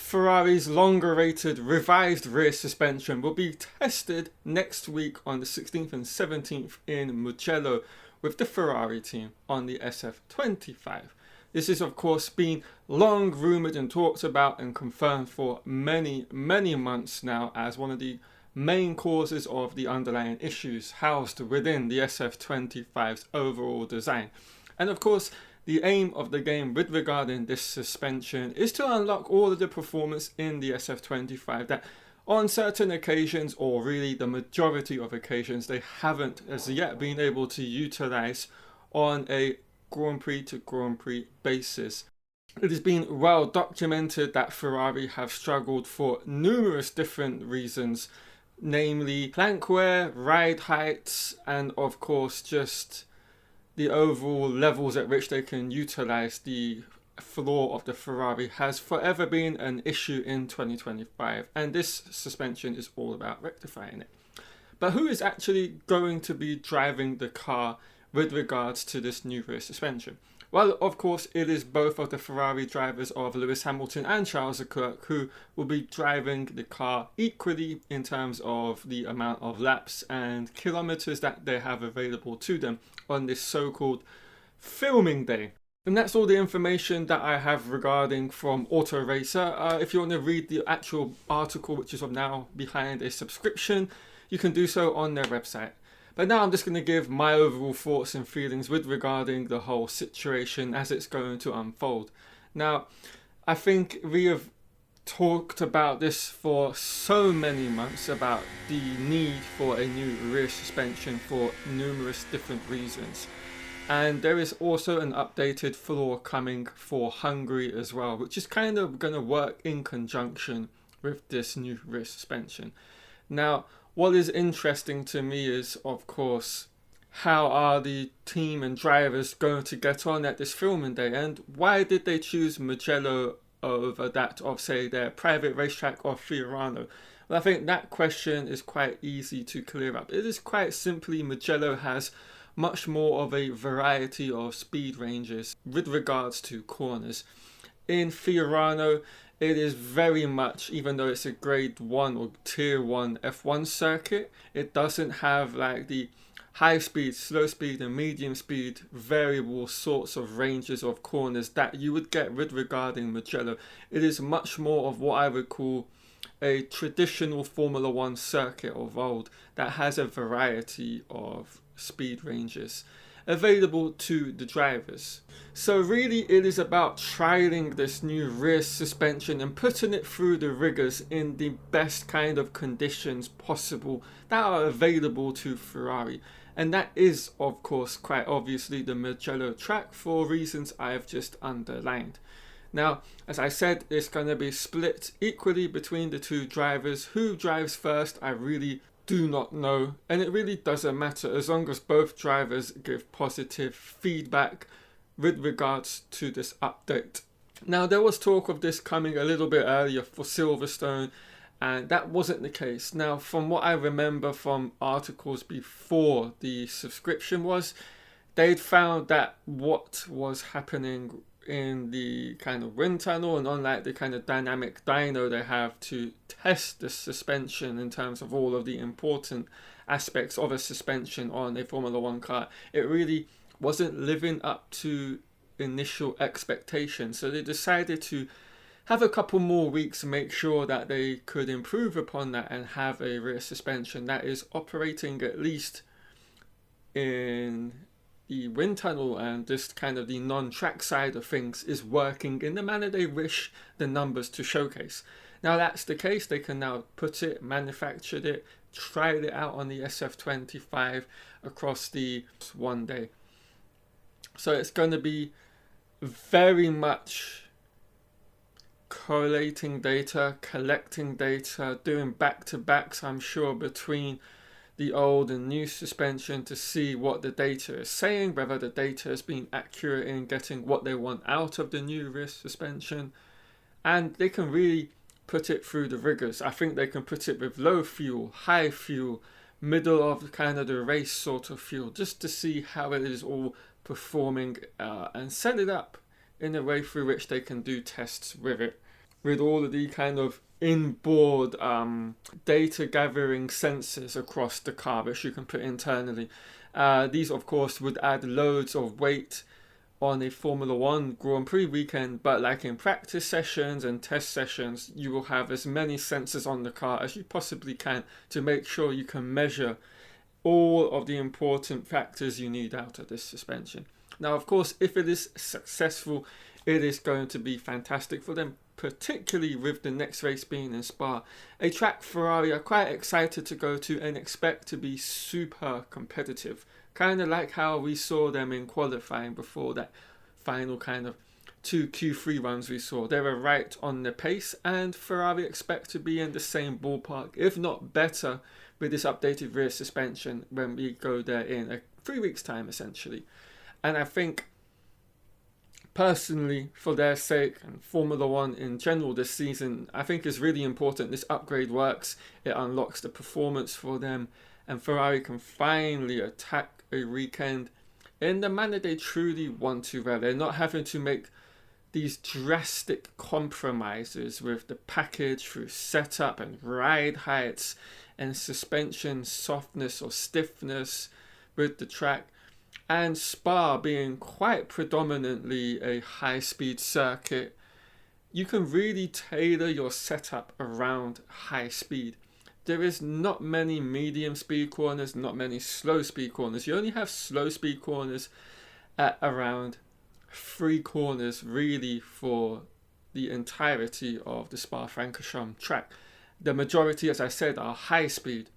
Ferrari's longer-rated revised rear suspension will be tested next week on the 16th and 17th in Mugello with the Ferrari team on the SF25. This is of course been long rumoured and talked about and confirmed for many months now as one of the main causes of the underlying issues housed within the SF25's overall design. And of course, the aim of the game with regarding this suspension is to unlock all of the performance in the SF25 that on certain occasions, or really the majority of occasions, they haven't as yet been able to utilise on a Grand Prix to Grand Prix basis. It has been well documented that Ferrari have struggled for numerous different reasons, namely plank wear, ride heights, and of course just the overall levels at which they can utilise the floor of the Ferrari has forever been an issue in 2025, and this suspension is all about rectifying it. But who is actually going to be driving the car with regards to this new rear suspension? Well, of course, it is both of the Ferrari drivers of Lewis Hamilton and Charles Leclerc who will be driving the car equally in terms of the amount of laps and kilometers that they have available to them on this so-called filming day. And that's all the information that I have regarding from Auto Racer. If you want to read the actual article, which is now behind a subscription, you can do so on their website. But now I'm just going to give my overall thoughts and feelings with regarding the whole situation as it's going to unfold. Now, I think we have talked about this for so many months about the need for a new rear suspension for numerous different reasons. And there is also an updated floor coming for Hungary as well, which is kind of going to work in conjunction with this new rear suspension. Now, what is interesting to me is, of course, how are the team and drivers going to get on at this filming day, and why did they choose Mugello over that of, say, their private racetrack of Fiorano? Well, I think that question is quite easy to clear up. It is quite simply Mugello has much more of a variety of speed ranges with regards to corners. In Fiorano, it is very much, even though it's a grade 1 or tier 1 F1 circuit, it doesn't have like the high speed, slow speed and medium speed variable sorts of ranges of corners that you would get with regarding Mugello. It is much more of what I would call a traditional Formula One circuit of old that has a variety of speed ranges available to the drivers. So really it is about trialing this new rear suspension and putting it through the rigors in the best kind of conditions possible that are available to Ferrari. And that is of course quite obviously the Mugello track for reasons I have just underlined. Now, as I said, it's going to be split equally between the two drivers. Who drives first, I really do not know, and it really doesn't matter as long as both drivers give positive feedback with regards to this update. Now, there was talk of this coming a little bit earlier for Silverstone, and that wasn't the case. Now, from what I remember from articles before the subscription was, they'd found that what was happening in the kind of wind tunnel and on like the kind of dynamic dyno they have to test the suspension in terms of all of the important aspects of a suspension on a Formula One car, it really wasn't living up to initial expectations. So they decided to have a couple more weeks to make sure that they could improve upon that and have a rear suspension that is operating at least in the wind tunnel and just kind of the non-track side of things is working in the manner they wish the numbers to showcase. Now that's the case, they can now put it, manufacture it, try it out on the SF25 across the one day. So it's going to be very much collating data, collecting data, doing back-to-backs, I'm sure, between the old and new suspension to see what the data is saying, whether the data has been accurate in getting what they want out of the new rear suspension. And they can really put it through the rigors. I think they can put it with low fuel, high fuel, middle of kind of the race sort of fuel, just to see how it is all performing and set it up in a way through which they can do tests with it. with all of the kind of inboard data gathering sensors across the car which you can put internally. These of course would add loads of weight on a Formula One Grand Prix weekend, but like in practice sessions and test sessions, you will have as many sensors on the car as you possibly can to make sure you can measure all of the important factors you need out of this suspension. Now, of course, if it is successful, it is going to be fantastic for them, particularly with the next race being in Spa, a track Ferrari are quite excited to go to and expect to be super competitive. Kind of like how we saw them in qualifying before that final kind of 2 Q3 runs we saw. They were right on the pace, and Ferrari expect to be in the same ballpark, if not better, with this updated rear suspension when we go there in 3 weeks' time, essentially. And I think, personally, for their sake and Formula One in general this season, I think it's really important this upgrade works. It unlocks the performance for them, and Ferrari can finally attack a weekend in the manner they truly want to, where they're not having to make these drastic compromises with the package through setup and ride heights and suspension softness or stiffness with the track. And Spa being quite predominantly a high-speed circuit, you can really tailor your setup around high speed. There is not many medium speed corners, not many slow speed corners. You only have slow speed corners at around 3 corners really for the entirety of the Spa-Francorchamps track. The majority, as I said, are high speed,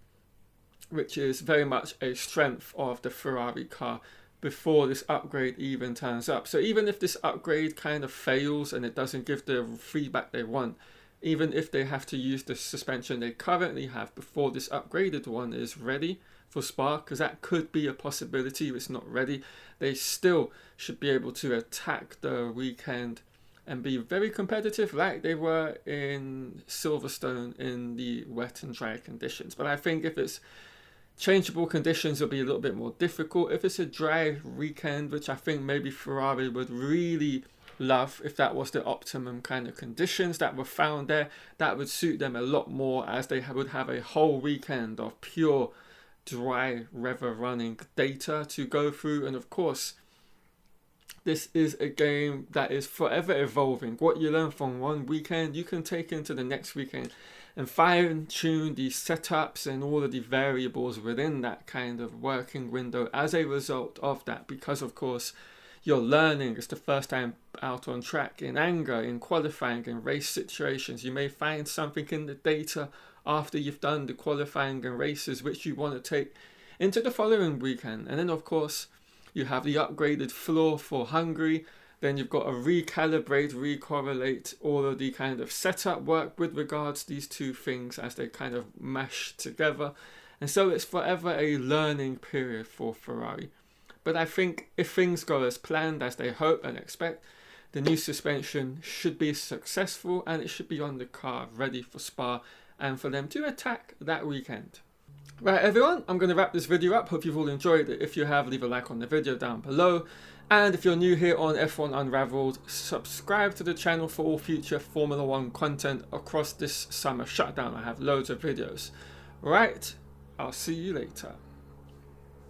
which is very much a strength of the Ferrari car before this upgrade even turns up. So even if this upgrade kind of fails and it doesn't give the feedback they want, even if they have to use the suspension they currently have before this upgraded one is ready for Spa, because that could be a possibility if it's not ready, they still should be able to attack the weekend and be very competitive like they were in Silverstone in the wet and dry conditions. But I think if it's changeable conditions, it'll be a little bit more difficult. If it's a dry weekend, which I think maybe Ferrari would really love, if that was the optimum kind of conditions that were found there, that would suit them a lot more, as they would have a whole weekend of pure dry weather running data to go through. And of course, this is a game that is forever evolving. What you learn from one weekend, you can take into the next weekend and fine-tune the setups and all of the variables within that kind of working window as a result of that, because of course you're learning. It's the first time out on track, in anger, in qualifying, in race situations. You may find something in the data after you've done the qualifying and races which you want to take into the following weekend. And then of course you have the upgraded floor for Hungary. Then you've got to recalibrate, recorrelate all of the kind of setup work with regards to these two things as they kind of mash together. And so it's forever a learning period for Ferrari. But I think if things go as planned, as they hope and expect, the new suspension should be successful and it should be on the car ready for Spa and for them to attack that weekend. Right everyone, I'm going to wrap this video up. Hope you've all enjoyed it. If you have, leave a like on the video down below. And if you're new here on F1 Unraveled, subscribe to the channel for all future Formula One content across this summer shutdown. I have loads of videos. Right, I'll see you later.